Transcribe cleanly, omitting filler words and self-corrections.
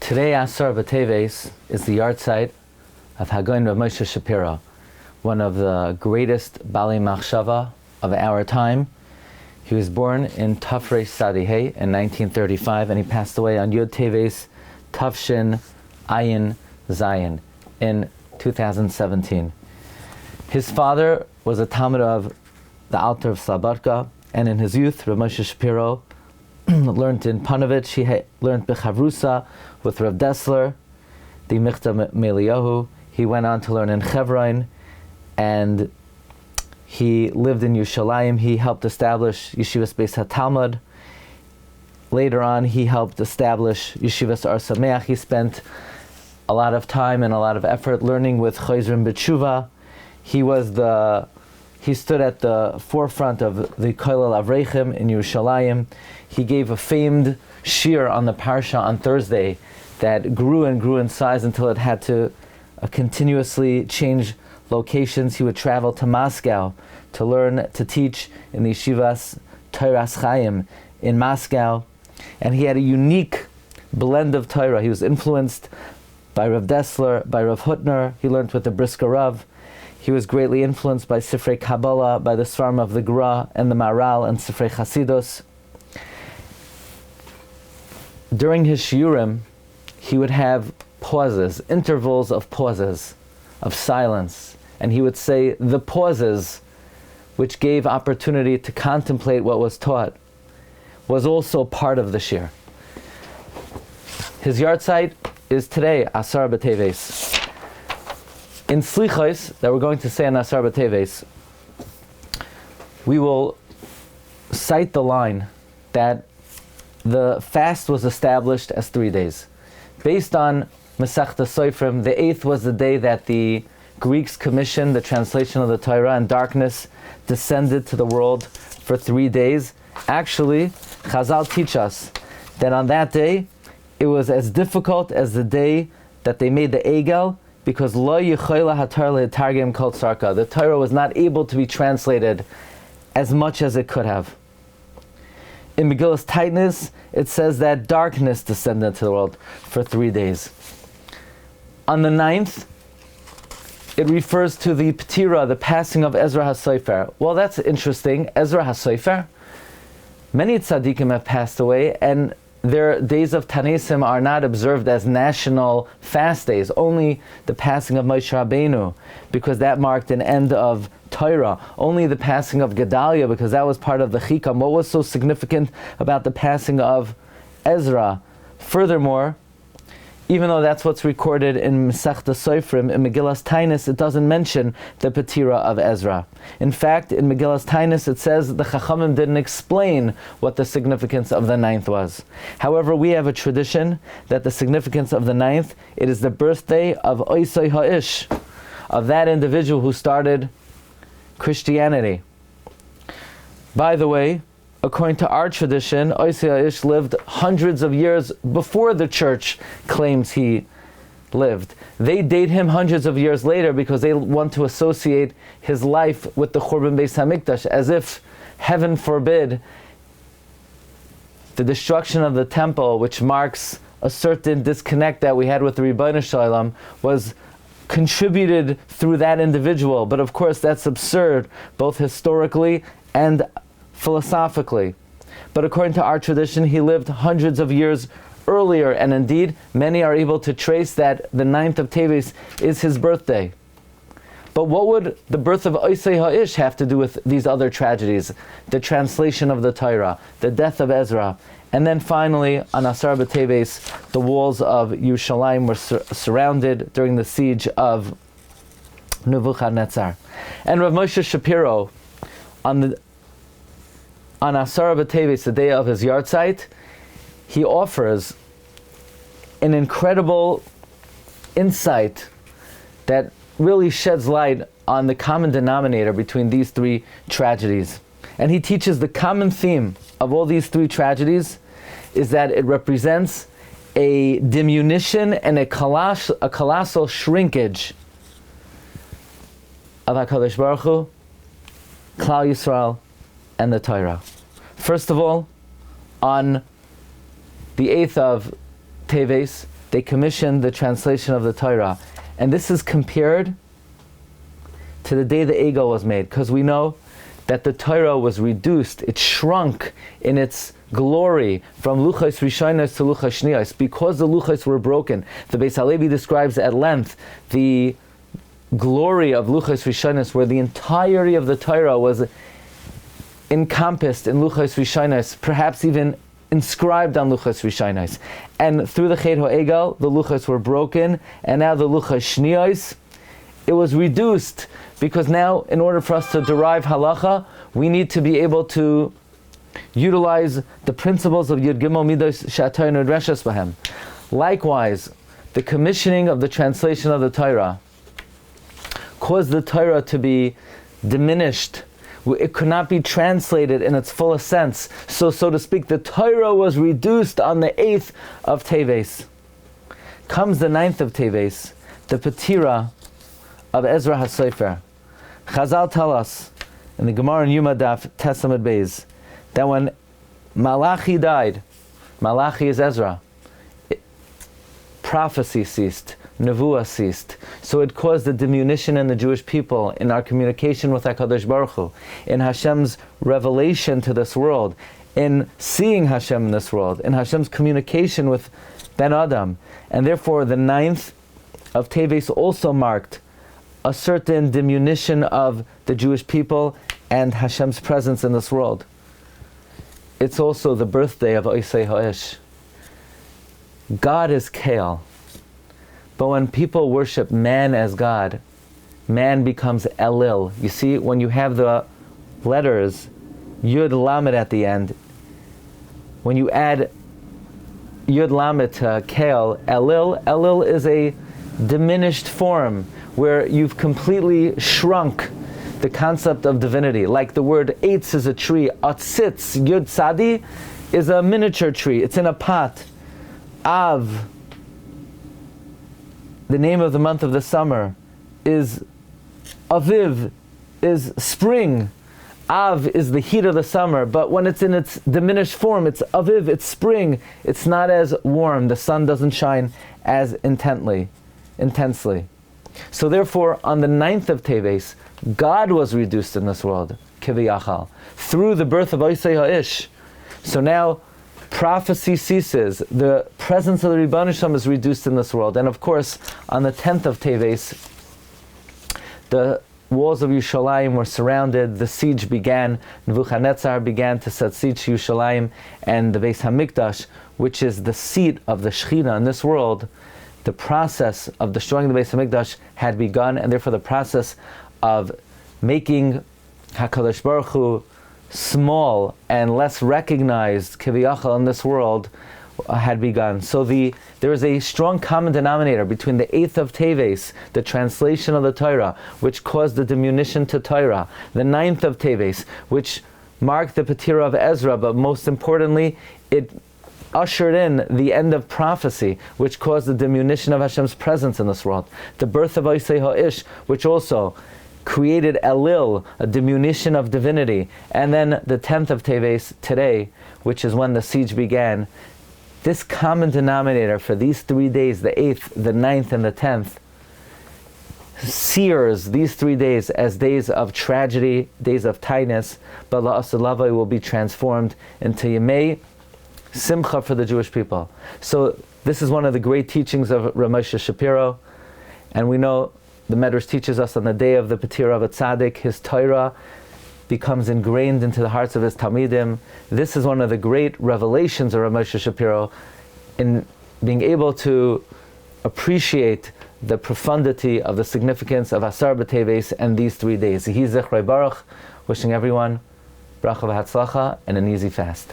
Today, Asara Teves is the yahrzeit of Hagoin Rav Moshe Shapiro, one of the greatest Bali Machshava of our time. He was born in Tafrei Sadihei in 1935, and he passed away on Yud Teves Tafshin Ayin Zayin in 2017. His father was a Talmud of the Alter of Slabodka, and in his youth, Rav Moshe Shapiro learned in Panovich. He learned Bechavrusa with Rav Dessler, the Michta Meliyahu. He went on to learn in Chevron, and he lived in Yerushalayim. He helped establish Yeshivas Beis HaTalmud. Later on, he helped establish Yeshivas Ar Sameach. He spent a lot of time and a lot of effort learning with Chozrim B'Tshuva. He stood at the forefront of the Kollel Avreichim in Yerushalayim. He gave a famed shir on the Parsha on Thursday that grew and grew in size until it had to continuously change locations. He would travel to Moscow to learn to teach in the Yeshivas Toras Chaim in Moscow. And he had a unique blend of Torah. He was influenced by Rav Dessler, by Rav Hutner. He learned with the Brisker Rav. He was greatly influenced by Sifrei Kabbalah, by the Svarim of the Gra and the Maral and Sifrei Chasidus. During his Shiurim, he would have pauses, intervals of pauses, of silence. And he would say the pauses which gave opportunity to contemplate what was taught was also part of the shir. His yahrzeit is today, Asara Teves. In Slichos, that we're going to say on Asara Teves, we will cite the line that the fast was established as 3 days. Based on Masechta Sofrim, the 8th was the day that the Greeks commissioned the translation of the Torah, and darkness descended to the world for 3 days. Actually, Chazal teach us that on that day, it was as difficult as the day that they made the Egel, because Lo Yechola HaTorah Letargem Kol Tzarka. The Torah was not able to be translated as much as it could have. In Megillah's tightness, it says that darkness descended into the world for 3 days. On the 9th, it refers to the Ptira, the passing of Ezra HaSofer. Well, that's interesting. Ezra HaSofer. Many tzaddikim have passed away, and their days of Tanesim are not observed as national fast days. Only the passing of Moshe Rabbeinu, because that marked an end of Torah. Only the passing of Gedaliah, because that was part of the Chikam. What was so significant about the passing of Ezra? Furthermore, even though that's what's recorded in Masechta Sofrim, in Megillah's Tainus, it doesn't mention the Petira of Ezra. In fact, in Megillah's Tainus, it says the Chachamim didn't explain what the significance of the 9th was. However, we have a tradition that the significance of the 9th, it is the birthday of Oisei Ha'ish, of that individual who started Christianity. By the way, according to our tradition, Oisei Ha'ish lived hundreds of years before the church claims he lived. They date him hundreds of years later because they want to associate his life with the Churban Beis HaMikdash, as if, heaven forbid, the destruction of the temple, which marks a certain disconnect that we had with the Ribbono Shel Olam, was contributed through that individual. But of course, that's absurd, both historically and philosophically. But according to our tradition, he lived hundreds of years earlier, and indeed, many are able to trace that the 9th of Teves is his birthday. But what would the birth of Oisei Ha'ish have to do with these other tragedies? The translation of the Torah, the death of Ezra, and then finally, on Asara Teves, the walls of Yerushalayim were surrounded during the siege of Nebuchadnezzar. And Rav Moshe Shapiro, on Asara Teves, the day of his yahrzeit, he offers an incredible insight that really sheds light on the common denominator between these 3 tragedies. And he teaches the common theme of all these 3 tragedies is that it represents a diminution and a colossal shrinkage of HaKadosh Baruch Hu, Klal Yisrael, and the Torah. First of all, on the 8th of Teves, they commissioned the translation of the Torah. And this is compared to the day the Egel was made, because we know that the Torah was reduced, it shrunk in its glory from Luchos Rishonos to Luchos Shniyos, because the Luchos were broken. The Beis Halevi describes at length the glory of Luchos Rishonos, where the entirety of the Torah was encompassed in Luchos Rishonos, perhaps even inscribed on Luchos Rishonos. And through the Chet HaEgel, the Luchos were broken, and now the Luchos Shniyos, it was reduced, because now, in order for us to derive halacha, we need to be able to utilize the principles of Yud Gimel Midos She'atayr Nidreshes Bahem. Likewise, the commissioning of the translation of the Torah caused the Torah to be diminished. It could not be translated in its fullest sense. So to speak, the Torah was reduced on the 8th of Teves. Comes the 9th of Teves, the Patira of Ezra HaSofer. Chazal tell us in the Gemara in Yuma Daf Tesamid Beis that when Malachi died, Malachi is Ezra, prophecy ceased, Nevuah ceased. So it caused a diminution in the Jewish people, in our communication with HaKadosh Baruch Hu, in Hashem's revelation to this world, in seeing Hashem in this world, in Hashem's communication with Ben Adam. And therefore the 9th of Teves also marked a certain diminution of the Jewish people and Hashem's presence in this world. It's also the birthday of Oisei Ha'esh. God is Kael. But when people worship man as God, man becomes Elil. You see, when you have the letters Yud Lamed at the end, when you add Yud Lamed to Kael, Elil is a diminished form, where you've completely shrunk the concept of divinity. Like the word Eitz is a tree, Atzitz, Yud Tzadi, is a miniature tree. It's in a pot. Av, the name of the month of the summer, is Aviv, is spring. Av is the heat of the summer, but when it's in its diminished form, it's Aviv, it's spring. It's not as warm. The sun doesn't shine as intensely. So therefore, on the 9th of Teves, God was reduced in this world, Kiviyachal, through the birth of Oisei Ha'ish. So now, prophecy ceases, the presence of the Rebbeinu Shalom is reduced in this world. And of course, on the 10th of Teves, the walls of Yerushalayim were surrounded, the siege began, Nebuchadnezzar began to set siege to Yerushalayim, and the Beis HaMikdash, which is the seat of the Shechina in this world, the process of destroying the Beis HaMikdash had begun, and therefore the process of making HaKadosh Baruch Hu small and less recognized, Kiviyachal, in this world had begun. So there is a strong common denominator between the 8th of Teves, the translation of the Torah, which caused the diminution to Torah, the 9th of Teves, which marked the Patira of Ezra, but most importantly, it ushered in the end of prophecy, which caused the diminution of Hashem's presence in this world. The birth of Oisei Ha'ish, which also created Elil, a diminution of divinity. And then the 10th of Teves, today, which is when the siege began. This common denominator for these 3 days, the 8th, the 9th, and the 10th, sears these 3 days as days of tragedy, days of tightness, but La'asalavai will be transformed into Yemei Simcha for the Jewish people. So this is one of the great teachings of Ramosha Shapiro, and we know the Medrash teaches us on the day of the Patira of a Tzaddik, his Torah becomes ingrained into the hearts of his Talmidim. This is one of the great revelations of Ramosha Shapiro in being able to appreciate the profundity of the significance of Asara B'Teves and these 3 days. Yehi Zechrei Baruch, wishing everyone bracha v'hatzlacha and an easy fast.